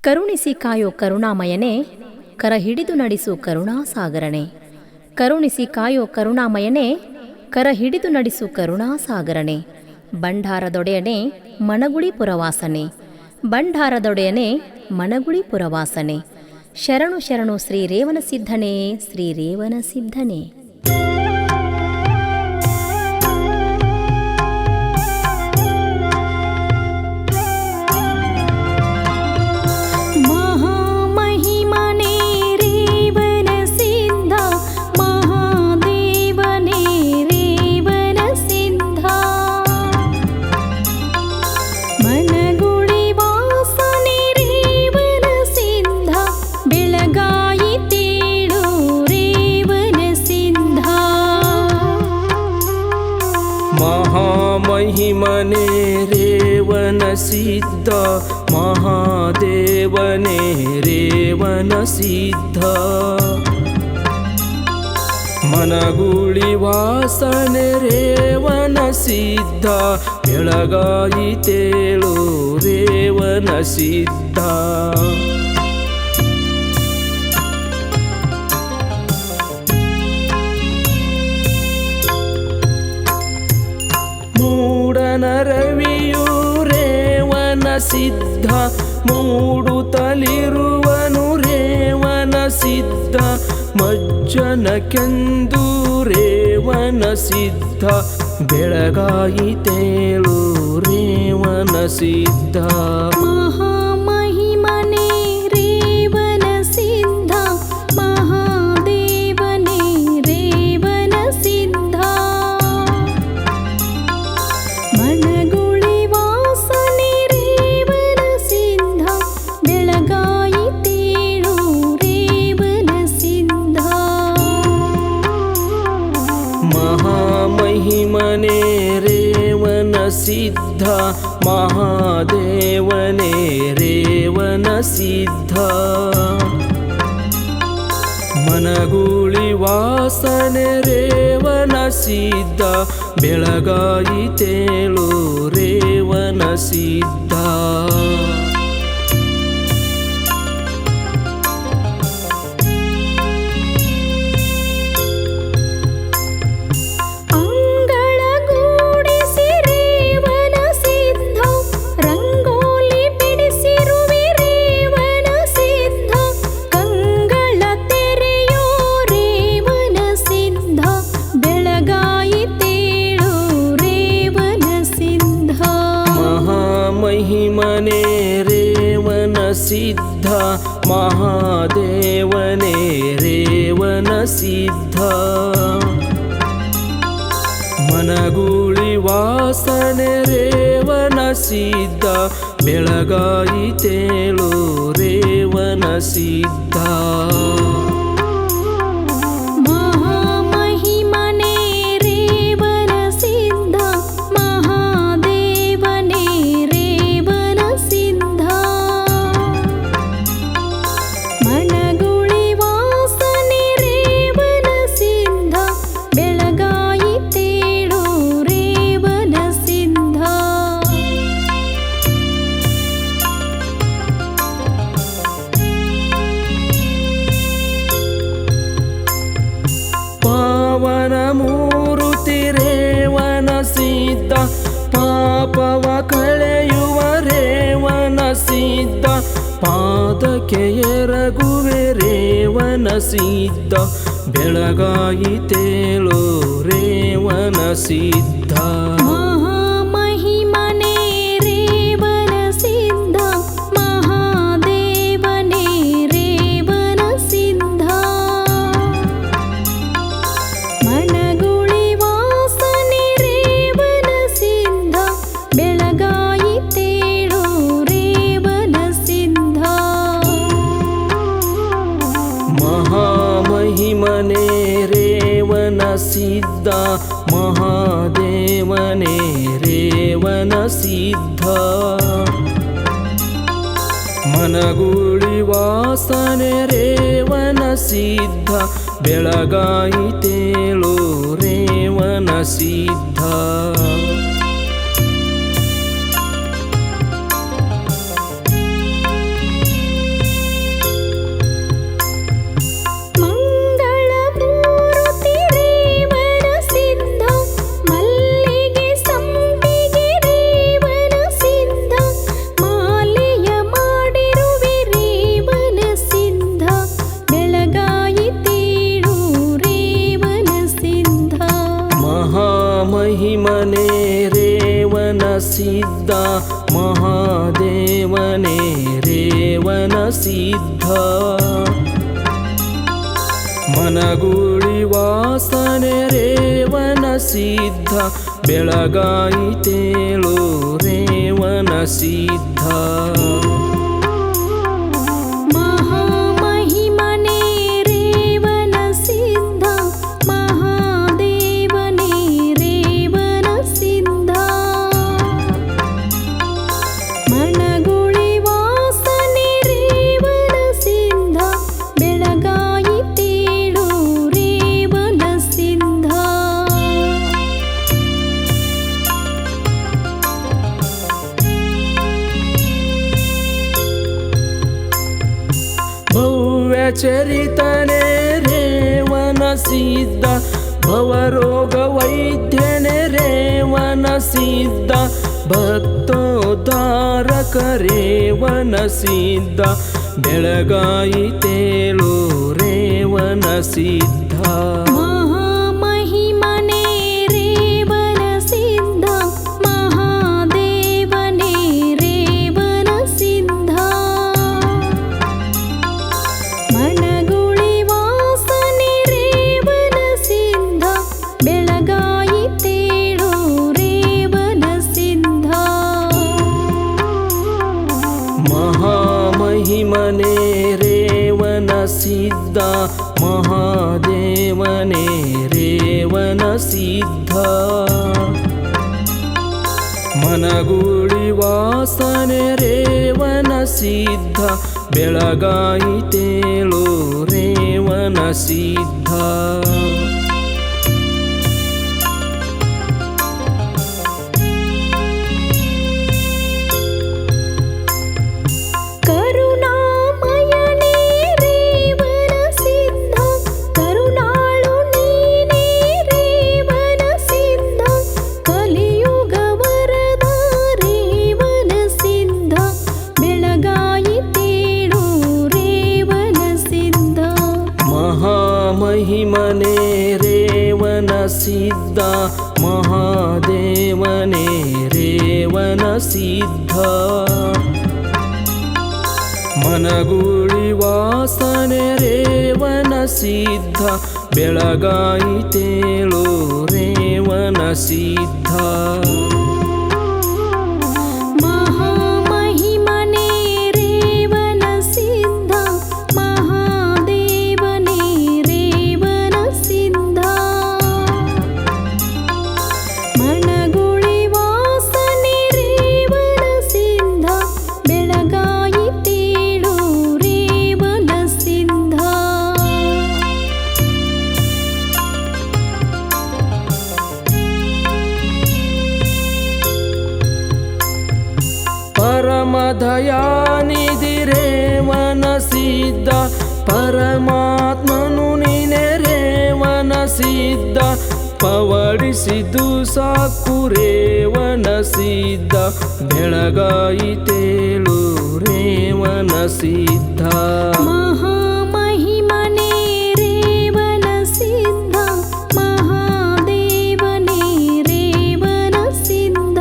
ಕರುಣಿಸಿ ಕಾಯೋ ಕರುಣಾಮಯನೇ, ಕರ ಹಿಡಿದು ನಡೆಸು ಕರುಣಾಸಾಗರನೆ. ಕರುಣಿಸಿ ಕಾಯೋ ಕರುಣಾಮಯನೇ, ಕರ ಹಿಡಿದು ನಡೆಸು ಕರುಣಾಸಾಗರನೆ. ಬಂಡಾರದೊಡೆಯನೆ ಮಣಗುಳಿ ಪುರವಾಸನೆ, ಬಂಡಾರದೊಡೆಯನೆ ಮಣಗುಳಿ ಪುರವಾಸನೆ. ಶರಣು ಶರಣು ಶ್ರೀ ರೇವಣ ಸಿದ್ಧನೇ, ಶ್ರೀ ರೇವಣ ಸಿದ್ಧನೇ. ಮಹಿಮನೆ ರೇವಣ ಸಿದ್ಧ, ಮಹಾದೇವನೇ ರೇವಣ ಸಿದ್ಧ. ಮನಗುಳಿ ವಾಸನೆ ರೇವಣ ಸಿದ್ಧ, ಬೆಳಗಾಯಿತೇಳು ರೇವಣ ಸಿದ್ಧ. ಮೂಡನ ರವಿಯು ರೇವಣ ಸಿದ್ಧ, ಮೂಡುತ್ತಲಿರುವನು ರೇವಣ ಸಿದ್ಧ. ಮಜ್ಜನಕ್ಕೆಂದು ರೇವಣ ಸಿದ್ಧ, ಬೆಳಗಾಯಿತೇಳು ರೇವಣ ಸಿದ್ಧ. ಮಹಾಮಹಿಮನೇ ರೇವಣ ಸಿದ್ಧ, ಮಹಾದೇವನೇ ರೇವಣ ಸಿದ್ಧ. ಮಣಗುಳಿ ವಾಸನೆ ರೇವಣ ಸಿದ್ಧ, ಬೆಳಗಾಯಿತೇಳು ರೇವಣ ಸಿದ್ಧ. ಮಹಾಮಹಿಮನೇ ರೇವಣ ಸಿದ್ಧ, ಮಹಾದೇವನೇ ರೇವಣ ಸಿದ್ಧ. ಮನಗುಳಿ ವಾಸನೆ ರೇವಣ ಸಿದ್ಧ, ಬೆಳಗಾಯಿತೇಳು ರೇವಣ ಸಿದ್ಧ. ಮಹಿಮನೆ ರೇವಣ ಸಿದ್ಧ, ಮಹಾದೇವನೇ ರೇವಣ ಸಿದ್ಧ. ಮನಗುಳಿ ವಾಸನೆ ರೇವಣ ಸಿದ್ಧ, ಬೆಳಗಾಯಿತೇಳು ರೇವಣ ಸಿದ್ಧ. ಪಾವನ ಮೂರುತಿ ರೇವಣ ಸಿದ್ಧ, ಪಾಪವ ಕಳೆಯುವ ರೇವಣ ಸಿದ್ಧ. ಪಾದಕ್ಕೆ ಎರಗುವೆ ರೇವಣ ಸಿದ್ಧ, ಬೆಳಗಾಯಿತೇಳು ರೇವಣ ಸಿದ್ಧ. ಮಹಾಮಹಿಮನೇ ರೇವಣ ಸಿದ್ಧ, ಮಹಾದೇವನೇ ರೇವಣ ಸಿದ್ಧ. ಮನಗುಳಿ ವಾಸನೆ ರೇವಣ ಸಿದ್ಧ, ಬೆಳಗಾಯಿತೇಳು ರೇವಣ ಸಿದ್ಧ. ಸಿದ್ಧ ಮನಗುಳಿ ವಾಸನೆ ರೇವನ ಸಿದ್ಧ ಬೆಳಗಾಯಿತೇಳು ರೇವನ ಸಿದ್ಧ ಮಹಾಮಹಿಮನೇ ರೇವನ ಸಿದ್ಧ ಮಹಾದೇವನೇ ರೇವನ ಸಿದ್ಧ ಮನಗುಳಿ ವಾಸನೆ ರೇವನ ಸಿದ್ಧ ಬೆಳಗಾಯಿತೇಳು ರೇವನ ಸಿದ್ಧ ಭವ್ಯ ಚರಿತನೆ ರೇವನ ಸಿದ್ಧ ಭವರೋಗ ವೈದ್ಯನೆ ರೇವನ ಸಿದ್ಧ ಭಕ್ತೋದ್ಧಾರಕ ರೇವನ ಸಿದ್ಧ ಬೆಳಗಾಯಿತೇಳು ರೇವನ ಸಿದ್ಧ ಮಹಾಮಹಿಮನೇ ರೇವನ ಸಿದ್ಧ ಮಹಾದೇವನೇ ರೇವನ ಸಿದ್ಧ ಮನಗುಳಿ ವಾಸನೆ ರೇವನ ಸಿದ್ಧ ಬೆಳಗಾಯಿತೇಳು ರೇವನ ಸಿದ್ಧ ಮಹಾಮಹಿಮನೇ ರೇವನ ಸಿದ್ಧ ಮಹಾದೇವನೇ ರೇವನ ಸಿದ್ಧ ಮನಗುಳಿ ವಾಸನೆ ರೇವನ ಸಿದ್ಧ ಬೆಳಗಾಯಿತೇಳು ರೇವನ ಸಿದ್ಧ ಕರುಣಾಮಯನೇ ರೇವನ ಸಿದ್ಧ ಕರುಣಾಳು ನೀನೇ ರೇವನ ಸಿದ್ಧ ಕಲಿಯುಗ ವರದ ರೇವನ ಸಿದ್ಧ ಬೆಳಗಾಯಿತೇಳು ರೇವನ ಸಿದ್ಧ ಮಹಾಮಹಿಮನೇ ರೇವನ ಸಿದ್ಧ ಮಹಾದೇವನೇ ರೇವನ ಸಿದ್ಧ ಮನಗುಳಿ ವಾಸನೆ ರೇವನ ಸಿದ್ಧ ಬೆಳಗಾಯಿತೇಳು ರೇವನ ಸಿದ್ಧ ಮಹಾಮಹಿಮನೇ ರೇವನ ಸಿದ್ಧ ಮಹಾದೇವನೇ ರೇವನ ಸಿದ್ಧ ಮನಗುಳಿ ವಾಸನೆ ರೇವನ ಸಿದ್ಧ ಬೆಳಗಾಯಿತೇಳು ರೇವನ ಸಿದ್ಧ ಪರಮದಯಾನಿಧಿ ರೇವನ ಸಿದ್ಧ ಪರಮಾತ್ಮನು ನೀನೆ ರೇವನ ಸಿದ್ಧ ಪವಡಿಸಿದು ಸಾಕು ರೇವನ ಸಿದ್ಧ ಬೆಳಗಾಯಿತೇಳು ರೇವನ ಸಿದ್ಧ ಮಹಾಮಹಿಮನೇ ರೇವನ ಸಿದ್ಧ ಮಹಾದೇವನೇ ರೇವನ ಸಿದ್ಧ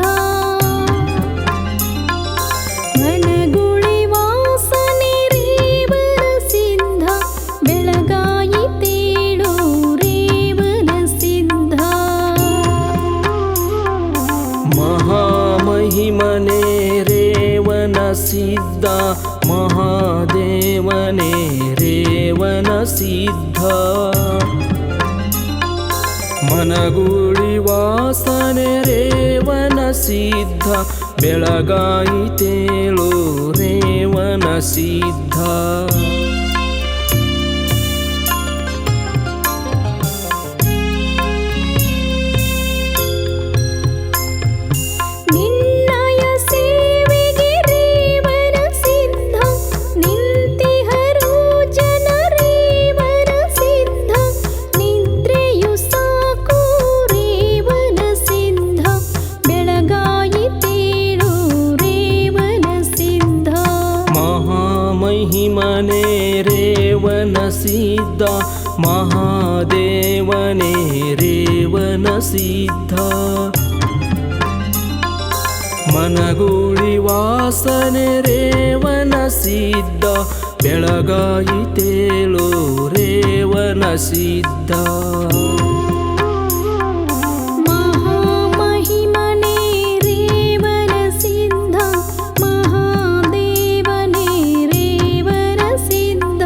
ಮನಗುಳಿ ವಾಸನೆ ರೇವನ ಸಿದ್ಧ ಬೆಳಗಾಯಿತೇಳು ರೇವನ ಸಿದ್ಧ ಮಹಾಮಹಿಮನೇ ರೇವನ ಸಿದ್ಧ ಮಹಾದೇವನೇ ರೇವನ ಸಿದ್ಧ ಮನಗುಳಿ ವಾಸನೆ ರೇವನ ಸಿದ್ಧ ಬೆಳಗಾಯಿತೇಳು ರೇವನ ಸಿದ್ಧ ನಿನ್ನಯ ಸೇವೆಗೆ ರೇವನ ಸಿದ್ಧ ನಿಂತಿಹರು ಜನ ರೇವನ ಸಿದ್ಧ ನಿದ್ರೆಯು ಸಾಕು ರೇವನ ಸಿದ್ಧ ಬೆಳಗಾಯಿತೇಳು ರೇವನ ಸಿದ್ಧ ಮಹಾಮಹಿಮನೇ ರೇವನ ಸಿದ್ಧ ಮಹಾದೇವನೇ ರೇವನ ಸಿದ್ಧ ಮನಗುಳಿ ವಾಸನೆ ರೇವನ ಸಿದ್ಧ ಬೆಳಗಾಯಿತೇಳು ರೇವಣ ಸಿದ್ಧ. ಮಹಾಮಹಿಮನೇ ರೇವಣ ಸಿದ್ಧ, ಮಹಾದೇವನೇ ರೇವಣ ಸಿದ್ಧ.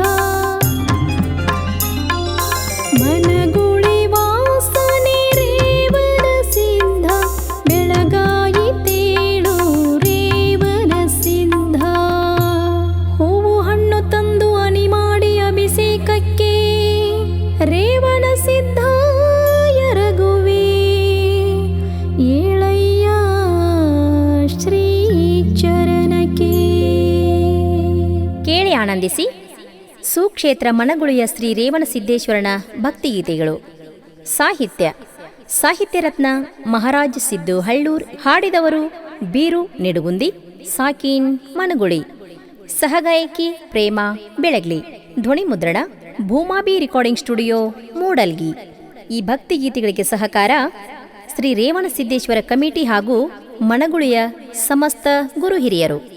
ಮನಗುಳಿ ವಾಸನೆ ರೇವಣ ಸಿದ್ಧ, ಬೆಳಗಾಯಿತೇಳು ರೇವಣ ಸಿದ್ಧ. ಹೂವು ಹಣ್ಣು ತಂದು ಹನಿ ಮಾಡಿ ಅಭಿಷೇಕಕ್ಕೆ ರೇವಣ ಸಿದ್ಧ ಎರಗುವೆ. ಏಳಯ್ಯ ಶ್ರೀ ಚರಣಕ್ಕೆ. ಕೇಳಿ ಆನಂದಿಸಿ. ಸುಕ್ಷೇತ್ರ ಮನಗುಳಿಯ ಶ್ರೀ ರೇವಣಸಿದ್ದೇಶ್ವರನ ಭಕ್ತಿಗೀತೆಗಳು. ಸಾಹಿತ್ಯ ರತ್ನ ಮಹಾರಾಜ್ ಸಿದ್ದು ಹಳ್ಳೂರ್. ಹಾಡಿದವರು ಬೀರು ನಿಡುಗುಂದಿ, ಸಾಕೀನ್ ಮನಗುಳಿ. ಸಹಗಾಯಕಿ ಪ್ರೇಮ ಬೆಳಗ್ಲಿ. ಧ್ವನಿ ಮುದ್ರಣ ಭೂಮಾಬಿ ರೆಕಾರ್ಡಿಂಗ್ ಸ್ಟುಡಿಯೋ ಮೂಡಲ್ಗಿ. ಈ ಭಕ್ತಿಗೀತೆಗಳಿಗೆ ಸಹಕಾರ ಶ್ರೀ ರೇವಣಸಿದ್ದೇಶ್ವರ ಕಮಿಟಿ ಹಾಗೂ ಮನಗುಳಿಯ ಸಮಸ್ತ ಗುರು ಹಿರಿಯರು.